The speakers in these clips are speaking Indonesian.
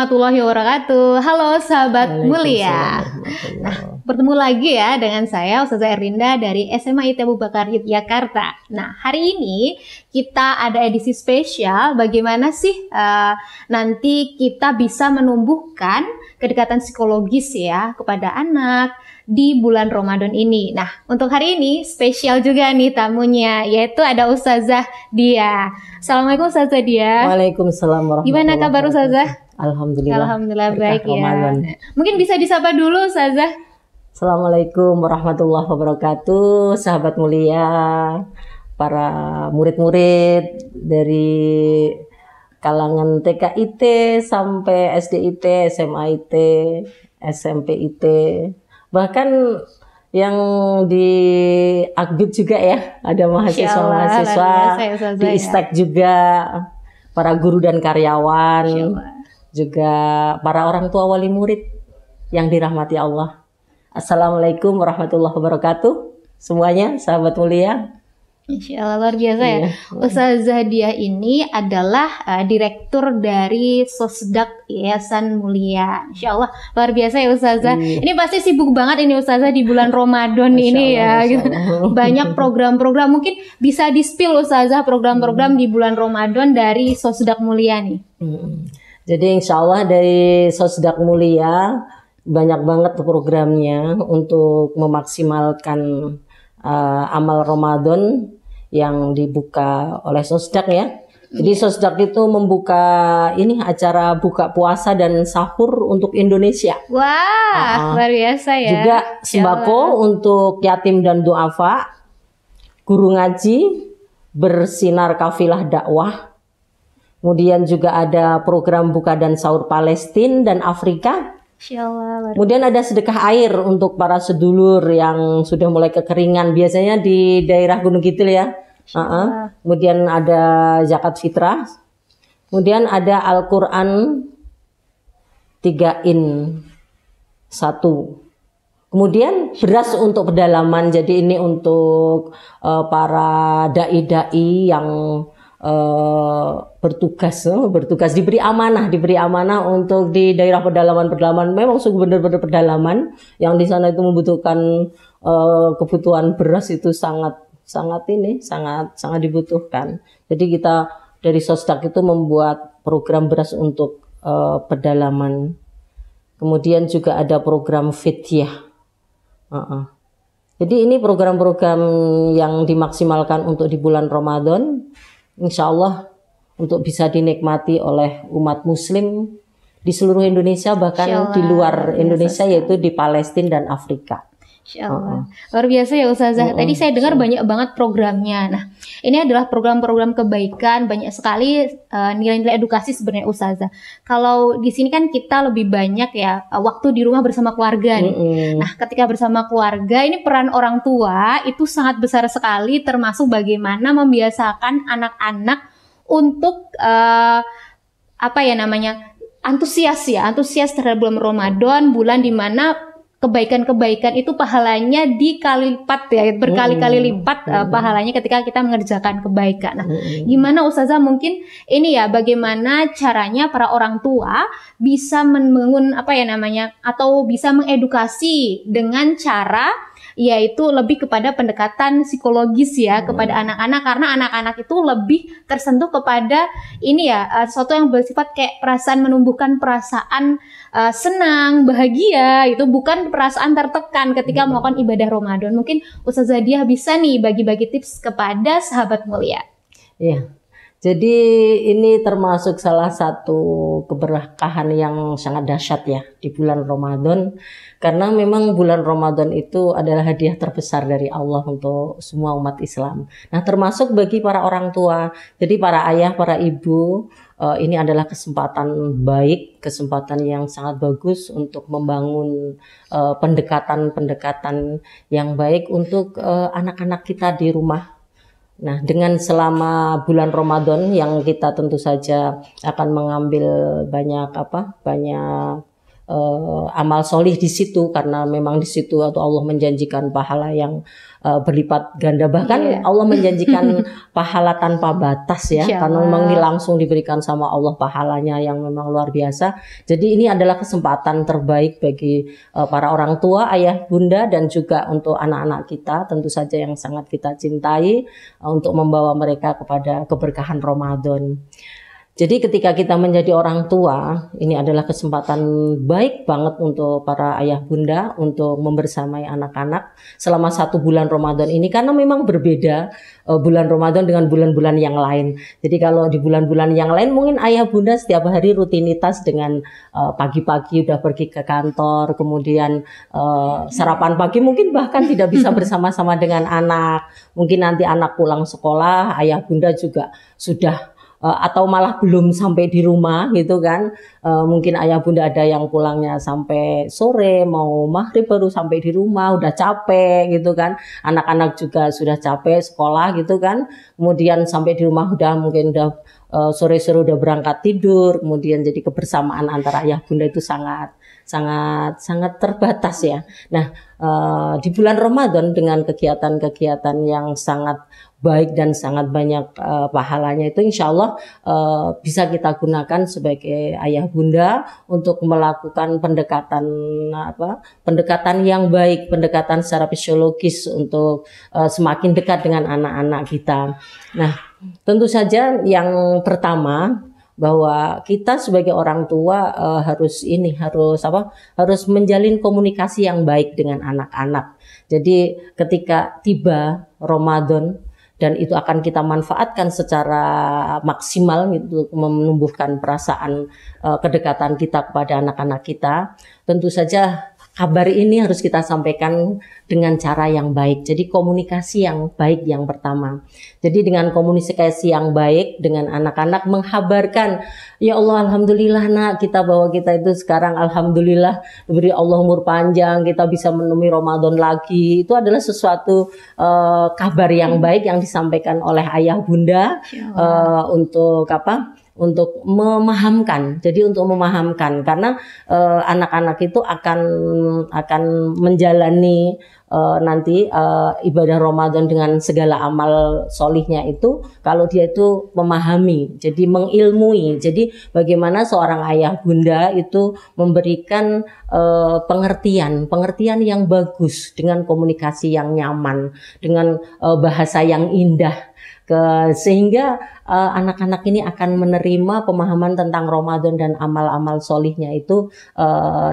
warahmatullahi wabarakatuh. Halo sahabat mulia. Nah, bertemu lagi ya dengan saya Ustazah Erlinda dari SMA IT Abu Bakar Yogyakarta. Nah, hari ini kita ada edisi spesial bagaimana sih nanti kita bisa menumbuhkan kedekatan psikologis ya kepada anak di bulan Ramadan ini. Nah, untuk hari ini spesial juga nih tamunya, yaitu ada Ustazah Dia. Assalamualaikum Ustazah Dia. Waalaikumsalam warahmatullahi wabarakatuh. Gimana kabar Ustazah? Alhamdulillah. Alhamdulillah baik ya. Ramadan. Mungkin bisa disapa dulu Ustazah. Assalamualaikum warahmatullahi wabarakatuh, sahabat mulia, para murid-murid dari kalangan TK-IT sampai SD-IT, SMA-IT, SMP-IT, bahkan yang di Akbid juga ya, ada mahasiswa-mahasiswa di Istek juga, para guru dan karyawan, juga para orang tua wali murid yang dirahmati Allah. Assalamualaikum warahmatullahi wabarakatuh semuanya, sahabat mulia. Insya Allah luar biasa ya. Ustazah Dia ini adalah direktur dari Sosdak Yayasan Mulia. Insya Allah luar biasa ya Ustazah. Ini pasti sibuk banget ini Ustazah di bulan Ramadan ini ya. Gitu. Banyak program-program, mungkin bisa di-spill Ustazah program-program di bulan Ramadan dari Sosdak Mulia nih. Jadi insya Allah dari Sosdak Mulia banyak banget programnya untuk memaksimalkan amal Ramadan yang dibuka oleh Sosdak ya. Jadi Sosdak itu membuka ini acara buka puasa dan sahur untuk Indonesia. Wah, luar biasa ya. Juga sembako untuk yatim dan duafa, guru ngaji, bersinar kafilah dakwah. Kemudian juga ada program buka dan sahur Palestina dan Afrika. Kemudian ada sedekah air untuk para sedulur yang sudah mulai kekeringan, biasanya di daerah Gunung Kidul ya. Kemudian ada zakat fitrah. Kemudian ada Al-Quran 3 in 1. Kemudian beras untuk pedalaman. Jadi ini untuk para dai-dai yang bertugas diberi amanah untuk di daerah pedalaman memang sungguh benar-benar pedalaman yang di sana itu membutuhkan kebutuhan beras itu sangat dibutuhkan. Jadi kita dari Sosdak itu membuat program beras untuk pedalaman. Kemudian juga ada program fidyah. Jadi ini program-program yang dimaksimalkan untuk di bulan Ramadan. Insya Allah untuk bisa dinikmati oleh umat muslim di seluruh Indonesia, bahkan di luar Indonesia, yaitu di Palestina dan Afrika. Insya Allah. Luar biasa ya Ustazah. Tadi saya dengar banyak banget programnya. Nah, ini adalah program-program kebaikan, banyak sekali nilai-nilai edukasi sebenarnya Ustazah. Kalau di sini kan kita lebih banyak ya waktu di rumah bersama keluarga nih. Nah, ketika bersama keluarga ini peran orang tua itu sangat besar sekali, termasuk bagaimana membiasakan anak-anak untuk antusias terhadap bulan Ramadan, bulan dimana kebaikan-kebaikan itu pahalanya dikali lipat ya, berkali-kali lipat pahalanya ketika kita mengerjakan kebaikan. Nah, gimana Ustazah mungkin ini ya, bagaimana caranya para orang tua bisa membangun atau bisa mengedukasi dengan cara yaitu lebih kepada pendekatan psikologis ya kepada anak-anak, karena anak-anak itu lebih tersentuh kepada ini ya sesuatu yang bersifat kayak menumbuhkan perasaan senang, bahagia, itu bukan perasaan tertekan ketika melakukan ibadah Ramadan. Mungkin Ustazah Dia bisa nih bagi-bagi tips kepada sahabat mulia. Iya. Jadi ini termasuk salah satu keberkahan yang sangat dahsyat ya di bulan Ramadan, karena memang bulan Ramadan itu adalah hadiah terbesar dari Allah untuk semua umat Islam. Nah, termasuk bagi para orang tua. Jadi para ayah, para ibu, ini adalah kesempatan baik, kesempatan yang sangat bagus untuk membangun pendekatan-pendekatan yang baik untuk anak-anak kita di rumah. Nah, dengan selama bulan Ramadan yang kita tentu saja akan mengambil banyak amal solih di situ, karena memang di situ atau Allah menjanjikan pahala yang berlipat ganda, bahkan Allah menjanjikan pahala tanpa batas ya, karena memang ini langsung diberikan sama Allah pahalanya yang memang luar biasa. Jadi ini adalah kesempatan terbaik bagi para orang tua, ayah, bunda, dan juga untuk anak-anak kita tentu saja yang sangat kita cintai, untuk membawa mereka kepada keberkahan Ramadan. Jadi ketika kita menjadi orang tua, ini adalah kesempatan baik banget untuk para ayah bunda untuk membersamai anak-anak selama 1 bulan Ramadan ini, karena memang berbeda bulan Ramadan dengan bulan-bulan yang lain. Jadi kalau di bulan-bulan yang lain mungkin ayah bunda setiap hari rutinitas dengan pagi-pagi udah pergi ke kantor, kemudian sarapan pagi mungkin bahkan tidak bisa bersama-sama dengan anak. Mungkin nanti anak pulang sekolah, ayah bunda juga sudah atau malah belum sampai di rumah gitu kan. Mungkin ayah bunda ada yang pulangnya sampai sore, mau maghrib baru sampai di rumah, udah capek gitu kan. Anak-anak juga sudah capek sekolah gitu kan. Kemudian sampai di rumah mungkin udah sore-sore udah berangkat tidur. Kemudian jadi kebersamaan antara ayah bunda itu sangat terbatas ya. Nah, di bulan Ramadan dengan kegiatan-kegiatan yang sangat baik dan sangat banyak pahalanya itu, insya Allah bisa kita gunakan sebagai ayah bunda untuk melakukan pendekatan yang baik, pendekatan secara fisiologis untuk semakin dekat dengan anak-anak kita. Nah, tentu saja yang pertama bahwa kita sebagai orang tua harus menjalin komunikasi yang baik dengan anak-anak. Jadi ketika tiba Ramadan, dan itu akan kita manfaatkan secara maksimal gitu, menumbuhkan perasaan kedekatan kita kepada anak-anak kita. Tentu saja kabar ini harus kita sampaikan dengan cara yang baik. Jadi komunikasi yang baik yang pertama. Jadi dengan komunikasi yang baik dengan anak-anak, menghabarkan, ya Allah alhamdulillah nak, bahwa kita itu sekarang alhamdulillah diberi Allah umur panjang, kita bisa menemui Ramadan lagi. Itu adalah sesuatu kabar yang baik yang disampaikan oleh ayah bunda untuk memahamkan. Jadi untuk memahamkan, karena anak-anak itu akan menjalani nanti ibadah Ramadan dengan segala amal solihnya itu kalau dia itu memahami, jadi mengilmui. Jadi bagaimana seorang ayah bunda itu memberikan pengertian yang bagus dengan komunikasi yang nyaman, dengan bahasa yang indah, sehingga anak-anak ini akan menerima pemahaman tentang Ramadan dan amal-amal solihnya itu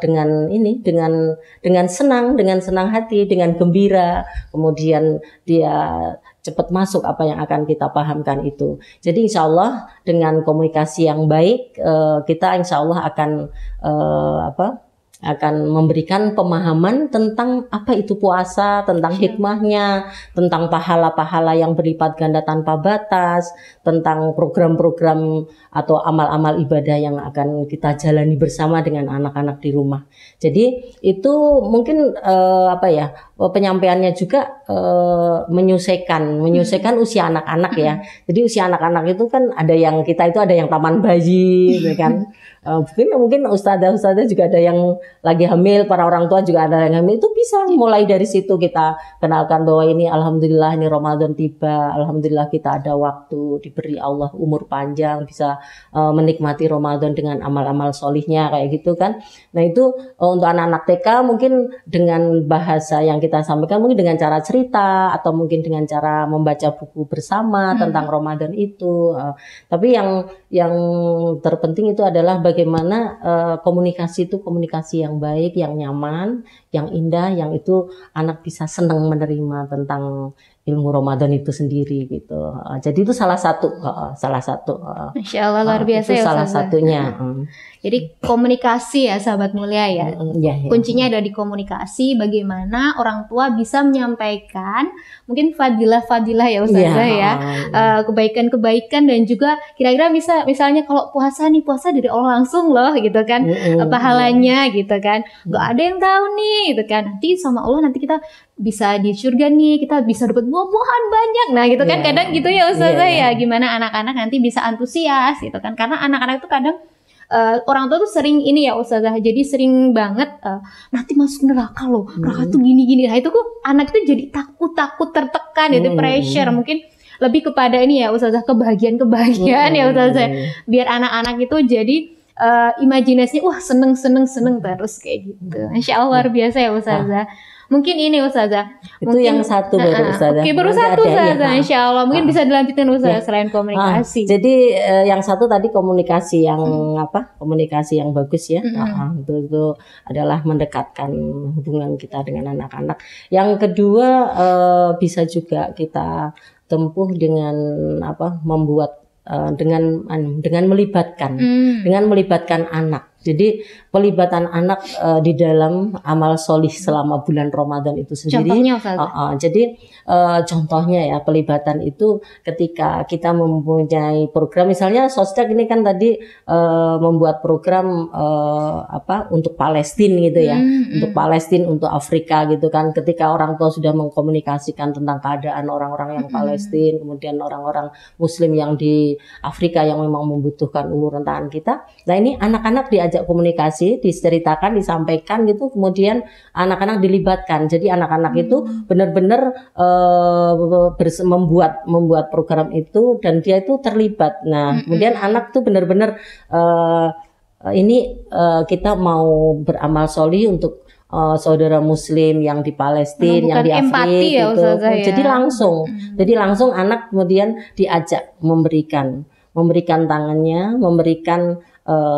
dengan senang hati, dengan gembira. Kemudian dia cepat masuk apa yang akan kita pahamkan itu. Jadi insya Allah dengan komunikasi yang baik kita insya Allah akan memberikan pemahaman tentang apa itu puasa, tentang hikmahnya, tentang pahala-pahala yang berlipat ganda tanpa batas, tentang program-program atau amal-amal ibadah yang akan kita jalani bersama dengan anak-anak di rumah. Jadi itu mungkin penyampaiannya juga menyesuaikan usia anak-anak ya. Jadi usia anak-anak itu kan ada yang taman bayi, gitu kan. Mungkin ustadzah juga ada yang lagi hamil, para orang tua juga ada yang hamil. Itu bisa mulai dari situ kita kenalkan bahwa ini alhamdulillah ini Ramadan tiba, alhamdulillah kita ada waktu, diberi Allah umur panjang, bisa menikmati Ramadan dengan amal-amal solihnya kayak gitu kan. Nah itu untuk anak-anak TK mungkin dengan bahasa yang kita sampaikan, mungkin dengan cara cerita atau mungkin dengan cara membaca buku bersama tentang Ramadan itu. Tapi yang terpenting itu adalah bagaimana komunikasi itu komunikasi yang baik, yang nyaman, yang indah, yang itu anak bisa senang menerima tentang ilmu Ramadan itu sendiri gitu. Jadi itu salah satu. Masya Allah luar biasa itu ya salah Ustazah. satunya. Jadi komunikasi ya sahabat mulia ya. Kuncinya ada di komunikasi, bagaimana orang tua bisa menyampaikan mungkin fadilah-fadilah ya Ustazah ya. Kebaikan-kebaikan dan juga kira-kira misalnya kalau puasa dari Allah langsung loh gitu kan. Pahalanya gitu kan. Gak ada yang tahu nih gitu kan. Nanti sama Allah nanti kita bisa di surga nih, kita bisa dapat buah-buahan banyak. Nah gitu kan kadang gitu ya Ustazah ya. Gimana anak-anak nanti bisa antusias gitu kan. Karena anak-anak itu kadang orang tua tuh sering ini ya Ustazah, jadi sering banget nanti masuk neraka loh, neraka tuh gini-gini. Nah itu kok anak itu jadi takut tertekan, itu pressure. Mungkin lebih kepada ini ya Ustazah, kebahagiaan ya Ustazah, biar anak-anak itu jadi imajinasinya wah seneng terus kayak gitu. Insya Allah luar biasa ya Ustazah. Mungkin ini Ustazah. Itu mungkin, yang satu baru Ustazah. Oke, baru satu Ustazah. Insya Allah mungkin bisa dilanjutkan Ustazah selain komunikasi. Jadi yang satu tadi komunikasi yang komunikasi yang bagus ya. Itu adalah mendekatkan hubungan kita dengan anak-anak. Yang kedua bisa juga kita tempuh dengan membuat dengan melibatkan anak. Jadi pelibatan anak di dalam amal solih selama bulan Ramadan itu sendiri. Contohnya, jadi contohnya ya, pelibatan itu ketika kita mempunyai program, misalnya Sostek ini kan tadi membuat program untuk Palestina gitu ya, untuk Palestina, untuk Afrika gitu kan. Ketika orang tua sudah mengkomunikasikan tentang keadaan orang-orang yang Palestina, kemudian orang-orang Muslim yang di Afrika yang memang membutuhkan uluran tangan kita. Nah ini anak-anak diajak komunikasi, diceritakan, disampaikan gitu, kemudian anak-anak dilibatkan. Jadi anak-anak itu benar-benar membuat program itu dan dia itu terlibat. Nah, kemudian anak tuh benar-benar kita mau beramal solih untuk saudara Muslim yang di Palestina, yang di Afrika gitu. Jadi langsung anak kemudian diajak memberikan tangannya, memberikan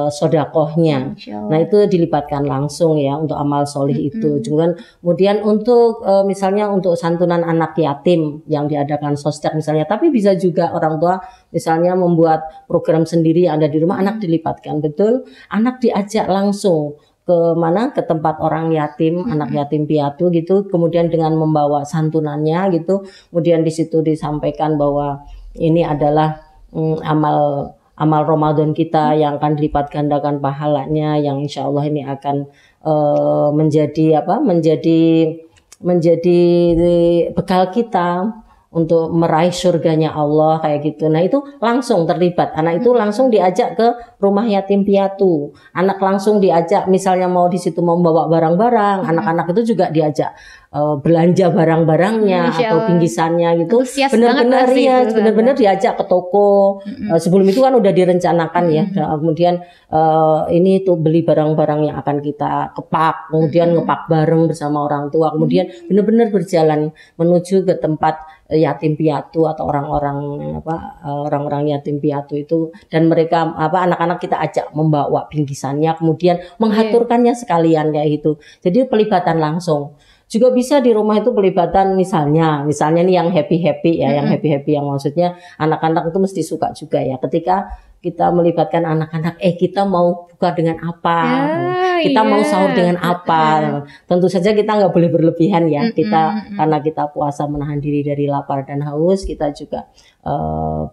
sodakohnya. Nah itu dilibatkan langsung ya untuk amal solih itu. Kemudian untuk misalnya untuk santunan anak yatim yang diadakan Sostek misalnya, tapi bisa juga orang tua misalnya membuat program sendiri yang ada di rumah, anak dilibatkan. Betul, anak diajak langsung ke tempat orang yatim, anak yatim piatu gitu, kemudian dengan membawa santunannya gitu, kemudian di situ disampaikan bahwa ini adalah amal Ramadan kita yang akan dilipat gandakan pahalanya, yang insya Allah ini akan menjadi bekal kita untuk meraih surganya Allah kayak gitu. Nah itu langsung terlibat, anak itu langsung diajak ke rumah yatim piatu, anak langsung diajak misalnya mau di situ mau membawa barang-barang, anak-anak itu juga diajak belanja barang-barangnya atau bingkisannya gitu. Benar-benar diajak ke toko. Sebelum itu kan udah direncanakan ya. Kemudian ini tuh beli barang-barang yang akan kita kepak, kemudian ngepak bareng bersama orang tua. Kemudian benar-benar berjalan menuju ke tempat yatim piatu atau orang-orang yatim piatu itu, dan mereka anak-anak kita ajak membawa bingkisannya, kemudian menghaturkannya sekalian kayak gitu. Jadi pelibatan langsung. Juga bisa di rumah itu pelibatan misalnya nih yang happy ya, yang happy yang maksudnya anak-anak itu mesti suka juga ya ketika kita melibatkan anak-anak, kita mau buka dengan apa, kita mau sahur dengan apa. Tentu saja kita nggak boleh berlebihan ya, karena kita puasa menahan diri dari lapar dan haus, kita juga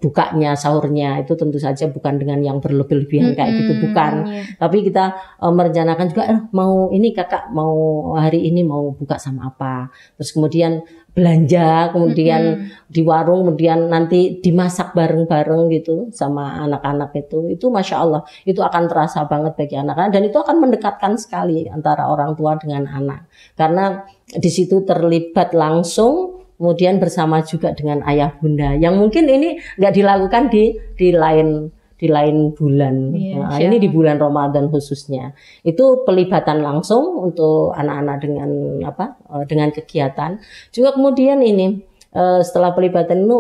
bukanya, sahurnya itu tentu saja bukan dengan yang berlebih-lebihan kayak gitu, bukan. Tapi kita merencanakan juga, mau ini kakak mau hari ini mau buka sama apa, terus kemudian belanja, kemudian di warung, kemudian nanti dimasak bareng-bareng gitu sama anak-anak itu Masya Allah, itu akan terasa banget bagi anak-anak, dan itu akan mendekatkan sekali antara orang tua dengan anak, karena di situ terlibat langsung, kemudian bersama juga dengan ayah bunda, yang mungkin ini nggak dilakukan di lain bulan. Ini di bulan Ramadan khususnya. Itu pelibatan langsung untuk anak-anak dengan kegiatan. Juga kemudian ini setelah pelibatan itu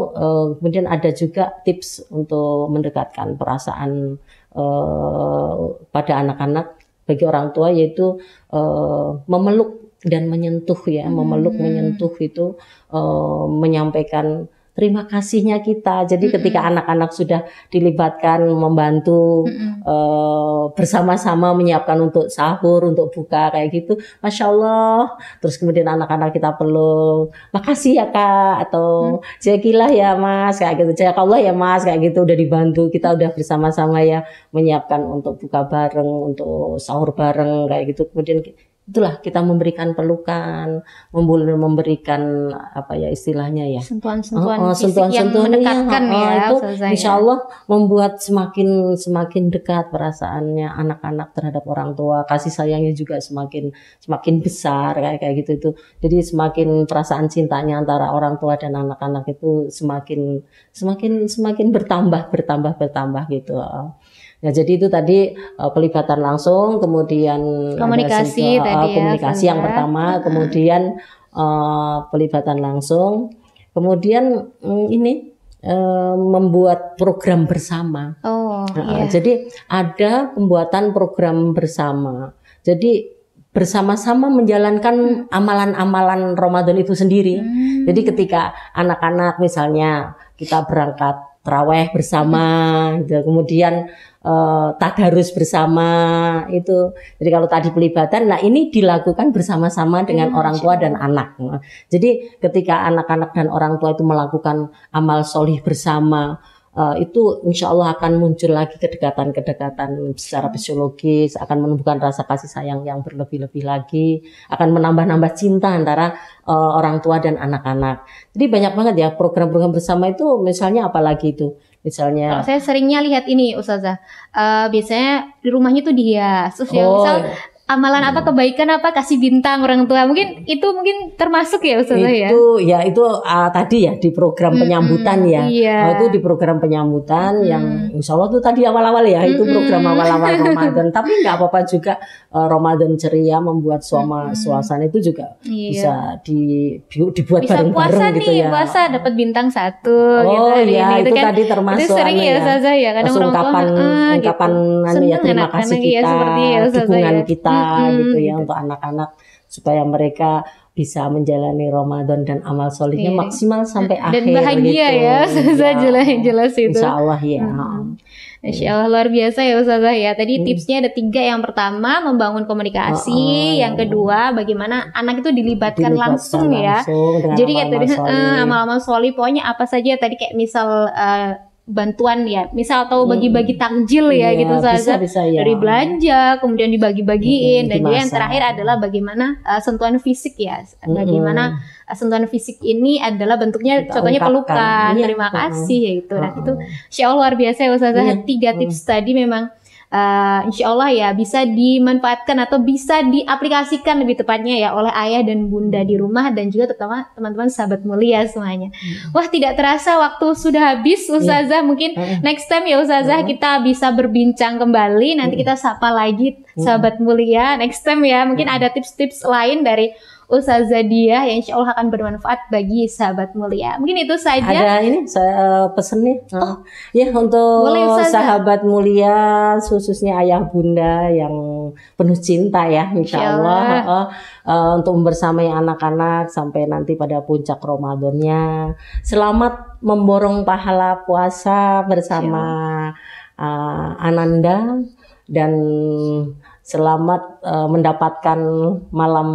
kemudian ada juga tips untuk mendekatkan perasaan pada anak-anak bagi orang tua, yaitu memeluk dan menyentuh ya, menyentuh itu menyampaikan terima kasihnya kita. Jadi ketika anak-anak sudah dilibatkan membantu bersama-sama menyiapkan untuk sahur, untuk buka kayak gitu, Masya Allah. Terus kemudian anak-anak kita peluk, makasih ya kak, atau jazakallah ya mas, kayak gitu, jazakallah ya mas, kayak gitu, udah dibantu, kita udah bersama-sama ya menyiapkan untuk buka bareng, untuk sahur bareng kayak gitu. Kemudian itulah kita memberikan pelukan, memberikan apa ya istilahnya ya, sentuhan-sentuhan fisik yang mendekatkan itu insya Allah membuat semakin dekat perasaannya anak-anak terhadap orang tua, kasih sayangnya juga semakin besar kayak gitu itu. Jadi semakin perasaan cintanya antara orang tua dan anak-anak itu semakin bertambah gitu. Ya, jadi itu tadi pelibatan langsung, kemudian komunikasi komunikasi yang pertama, kemudian pelibatan langsung, kemudian ini membuat program bersama. Jadi ada pembuatan program bersama. Jadi bersama-sama menjalankan amalan-amalan Ramadan itu sendiri. Jadi ketika anak-anak misalnya kita berangkat tarawih bersama, gitu. Kemudian tadarus bersama itu. Jadi kalau tadi pelibatan, nah ini dilakukan bersama-sama dengan orang tua dan anak. Jadi ketika anak-anak dan orang tua itu melakukan amal solih bersama, itu insya Allah akan muncul lagi kedekatan secara fisiologis, akan menumbuhkan rasa kasih sayang yang berlebih-lebih lagi, akan menambah-nambah cinta antara orang tua dan anak-anak. Jadi banyak banget ya program-program bersama itu, misalnya apalagi itu. Misalnya, kalau saya seringnya lihat ini Ustazah, biasanya di rumahnya tuh dihias, terus ya misal amalan apa, kebaikan apa, kasih bintang orang tua, mungkin termasuk ya Ustazah ya? Itu tadi ya di program penyambutan ya. Itu di program penyambutan yang insya Allah tuh tadi awal-awal ya, itu program awal-awal Ramadan. Tapi nggak apa-apa juga Ramadan ceria, membuat suasana itu juga bisa dibuat bareng-bareng gitu ya. Puasa dapat bintang 1 itu kan, tadi termasuk itu sering ya Ustazah ya, kadang orang ungkapan ya terima kasih kita, dukungan kita gitu ya untuk anak-anak supaya mereka bisa menjalani Ramadan dan amal solihnya maksimal sampai akhir dan bahagia gitu. Jelas itu. Insya Allah ya. Insya Allah luar biasa ya Ustazah ya. Tadi tipsnya ada 3. Yang pertama membangun komunikasi, yang kedua bagaimana anak itu dilibatkan langsung ya. Jadi kayak tadi amal-amal solih, pokoknya apa saja tadi kayak misal bantuan ya, misal atau bagi-bagi takjil ya gitu Ustazah, dari belanja kemudian dibagi-bagiin, dan juga yang terakhir adalah bagaimana sentuhan fisik ya, bagaimana sentuhan fisik ini adalah bentuknya contohnya pelukan, terima kasih ya itu. Nah itu insya Allah luar biasa ya Ustazah, 3 tips tadi memang insya Allah ya bisa dimanfaatkan atau bisa diaplikasikan lebih tepatnya ya oleh ayah dan bunda di rumah, dan juga terutama teman-teman sahabat mulia semuanya. Wah, tidak terasa waktu sudah habis Ustazah. Mungkin next time ya Ustazah kita bisa berbincang kembali, nanti kita sapa lagi sahabat mulia next time ya. Mungkin ada tips-tips lain dari Ustazah Diah yang insya Allah akan bermanfaat bagi sahabat mulia. Mungkin itu saja. Ada ini saya pesen nih. Ya untuk sahabat mulia, khususnya ayah bunda yang penuh cinta ya, insya Allah. Untuk membersamai anak-anak sampai nanti pada puncak Ramadannya. Selamat memborong pahala puasa bersama Ananda, dan selamat mendapatkan malam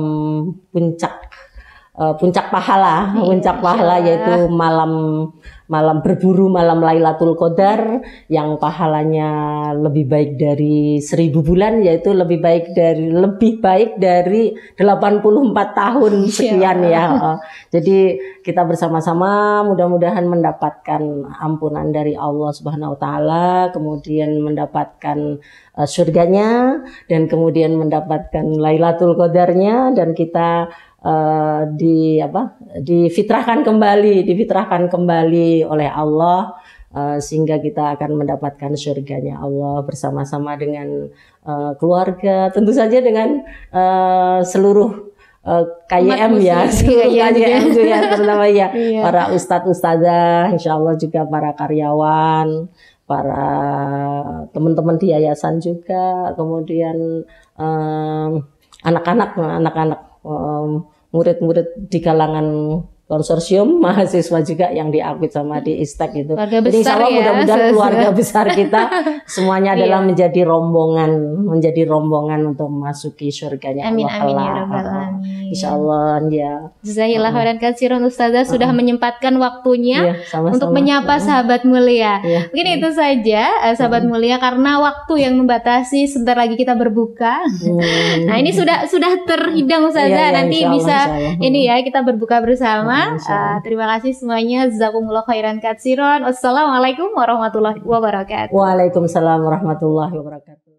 puncak pahala, yaitu malam berburu, malam Lailatul Qadar, yang pahalanya lebih baik dari 1000 bulan, yaitu lebih baik dari 84 tahun sekian ya. Jadi kita bersama-sama mudah-mudahan mendapatkan ampunan dari Allah Subhanahu wa taala, kemudian mendapatkan surganya, dan kemudian mendapatkan Lailatul Qadarnya, dan kita difitrahkan kembali oleh Allah, sehingga kita akan mendapatkan surganya Allah bersama-sama dengan keluarga, tentu saja dengan seluruh KYM ya, seluruh KYM ya, terutama ya para ustadz ustadzah, insya Allah juga para karyawan, para teman-teman di yayasan juga, kemudian anak-anak murid-murid di kalangan konsorsium mahasiswa juga yang diakui sama di ISTEK itu. Keluarga Jadi insya besar Allah ya, mudah-mudahan keluarga besar kita semuanya adalah Iya. menjadi rombongan untuk memasuki surganya Amin Allah amin ya kelak. rabbal alamin. Insya Allah ya. Jazakallahu khairan katsiran Ustazah sudah menyempatkan waktunya Iya, sama-sama. untuk menyapa sahabat mulia. Iya. Mungkin itu saja sahabat mulia, karena waktu yang membatasi, sebentar lagi kita berbuka. Nah, ini sudah terhidang Ustazah. Iya, iya, Nanti insya Allah, bisa insya Allah. ini ya, kita berbuka bersama. Insya Allah. Terima kasih semuanya. Jazakumullah khairan katsiran. Wassalamualaikum warahmatullahi wabarakatuh. Waalaikumsalam warahmatullahi wabarakatuh.